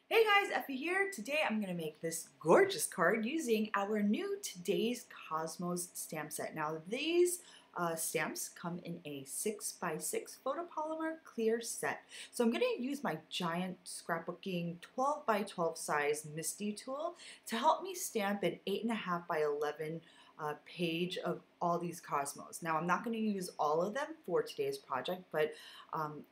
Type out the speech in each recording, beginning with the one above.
Hey guys, Effie here. Today I'm going to make this gorgeous card using our new Today's Cosmos stamp set. Now these stamps come in a 6x6 photopolymer clear set. So I'm going to use my giant scrapbooking 12x12 size MISTI tool to help me stamp an 8.5x11 page of all these cosmos. Now I'm not going to use all of them for today's project, but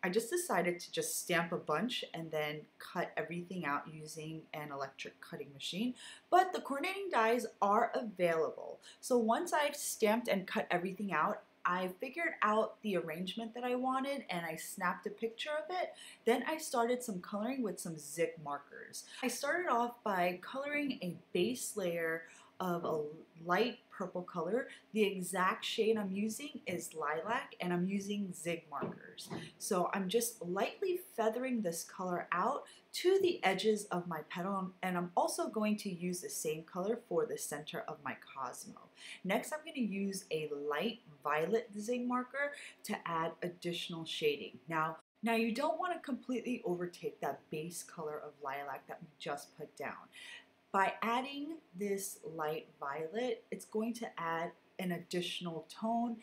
I just decided to just stamp a bunch and then cut everything out using an electric cutting machine. But the coordinating dies are available. So once I've stamped and cut everything out, I figured out the arrangement that I wanted and I snapped a picture of it. Then I started some coloring with some zig markers. I started off by coloring a base layer of a light purple color. The exact shade I'm using is lilac and I'm using zig markers. So I'm just lightly feathering this color out to the edges of my petal, and I'm also going to use the same color for the center of my cosmo. Next I'm going to use a light violet zig marker to add additional shading. Now you don't want to completely overtake that base color of lilac that we just put down. By adding this light violet, it's going to add an additional tone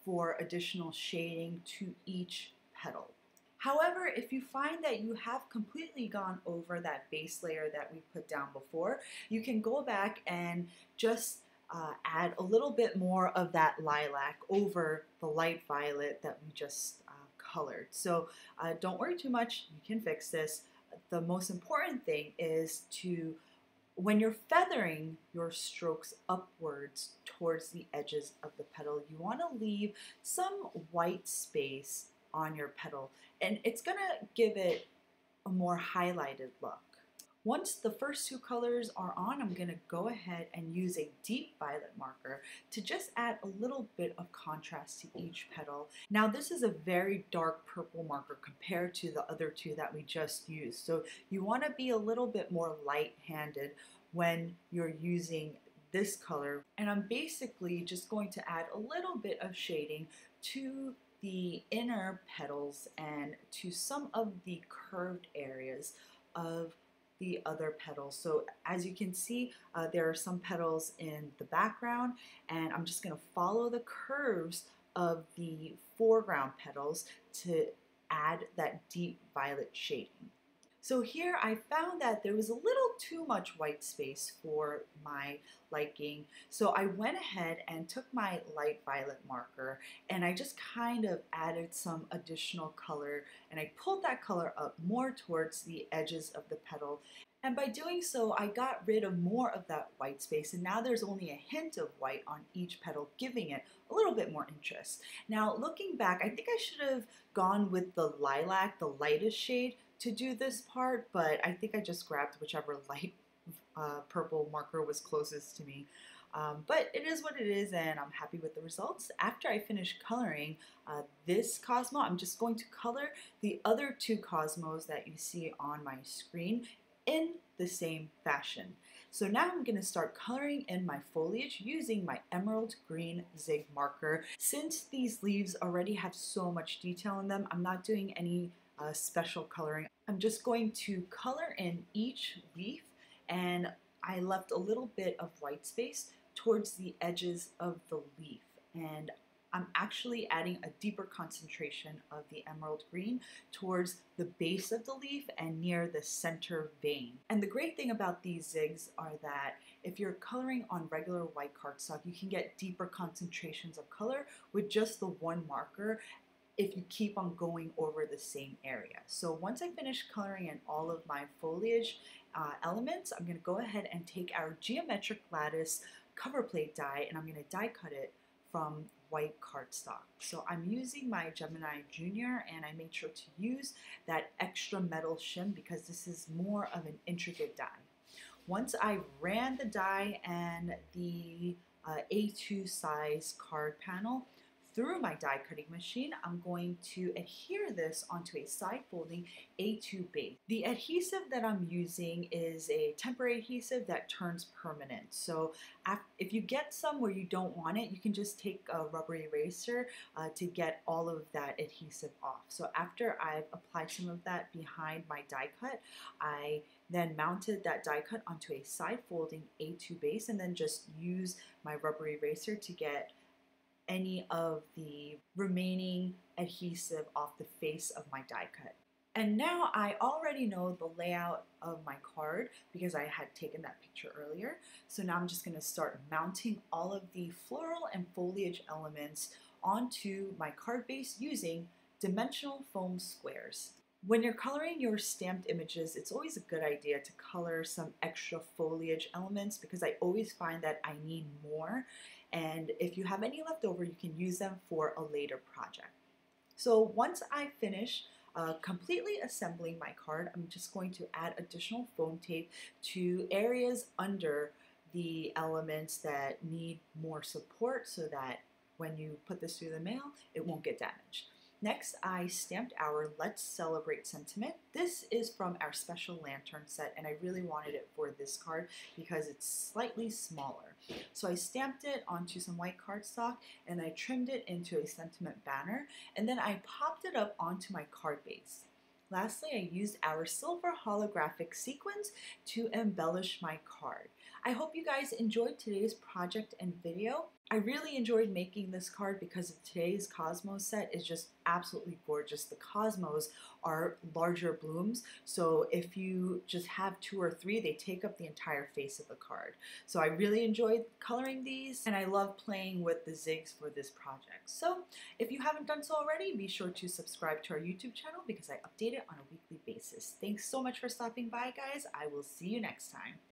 for additional shading to each petal. However, if you find that you have completely gone over that base layer that we put down before, you can go back and just add a little bit more of that lilac over the light violet that we just colored. So don't worry too much, you can fix this. The most important thing is to, when you're feathering your strokes upwards towards the edges of the petal, you want to leave some white space on your petal, and it's going to give it a more highlighted look. Once the first two colors are on, I'm going to go ahead and use a deep violet marker to just add a little bit of contrast to each petal. Now this is a very dark purple marker compared to the other two that we just used, so you want to be a little bit more light-handed when you're using this color. And I'm basically just going to add a little bit of shading to the inner petals and to some of the curved areas of the other petals. So as you can see, there are some petals in the background, and I'm just going to follow the curves of the foreground petals to add that deep violet shading. So here I found that there was a little too much white space for my liking. So I went ahead and took my light violet marker and I just kind of added some additional color, and I pulled that color up more towards the edges of the petal. And by doing so, I got rid of more of that white space, and now there's only a hint of white on each petal, giving it a little bit more interest. Now looking back, I think I should have gone with the lilac, the lightest shade, to do this part, but I think I just grabbed whichever light purple marker was closest to me. But it is what it is, and I'm happy with the results. After I finish coloring this Cosmo, I'm just going to color the other two Cosmos that you see on my screen in the same fashion. So now I'm going to start coloring in my foliage using my emerald green zig marker. Since these leaves already have so much detail in them, I'm not doing any special coloring. I'm just going to color in each leaf, and I left a little bit of white space towards the edges of the leaf, and I'm actually adding a deeper concentration of the emerald green towards the base of the leaf and near the center vein. And the great thing about these zigs are that if you're coloring on regular white cardstock, you can get deeper concentrations of color with just the one marker if you keep on going over the same area. So once I finish coloring in all of my foliage elements, I'm going to go ahead and take our geometric lattice Coverplate die, and I'm going to die cut it from white cardstock. So I'm using my Gemini Junior, and I made sure to use that extra metal shim because this is more of an intricate die. Once I ran the die and the A2 size card panel through my die cutting machine, I'm going to adhere this onto a side folding A2 base. The adhesive that I'm using is a temporary adhesive that turns permanent. So if you get some where you don't want it, you can just take a rubber eraser to get all of that adhesive off. So after I've applied some of that behind my die cut, I then mounted that die cut onto a side folding A2 base and then just use my rubber eraser to get any of the remaining adhesive off the face of my die cut. And now I already know the layout of my card because I had taken that picture earlier. So now I'm just going to start mounting all of the floral and foliage elements onto my card base using dimensional foam squares. When you're coloring your stamped images, it's always a good idea to color some extra foliage elements because I always find that I need more. And if you have any left over, you can use them for a later project. So once I finish completely assembling my card, I'm just going to add additional foam tape to areas under the elements that need more support so that when you put this through the mail, it won't get damaged. Next, I stamped our Let's Celebrate sentiment. This is from our special lantern set, and I really wanted it for this card because it's slightly smaller. So I stamped it onto some white cardstock and I trimmed it into a sentiment banner, and then I popped it up onto my card base. Lastly, I used our silver holographic sequins to embellish my card. I hope you guys enjoyed today's project and video. I really enjoyed making this card because of today's Cosmos set is just absolutely gorgeous. The Cosmos are larger blooms, so if you just have 2 or 3, they take up the entire face of the card. So I really enjoyed coloring these, and I love playing with the zigs for this project. So if you haven't done so already, be sure to subscribe to our YouTube channel because I update it on a weekly basis. Thanks so much for stopping by, guys. I will see you next time.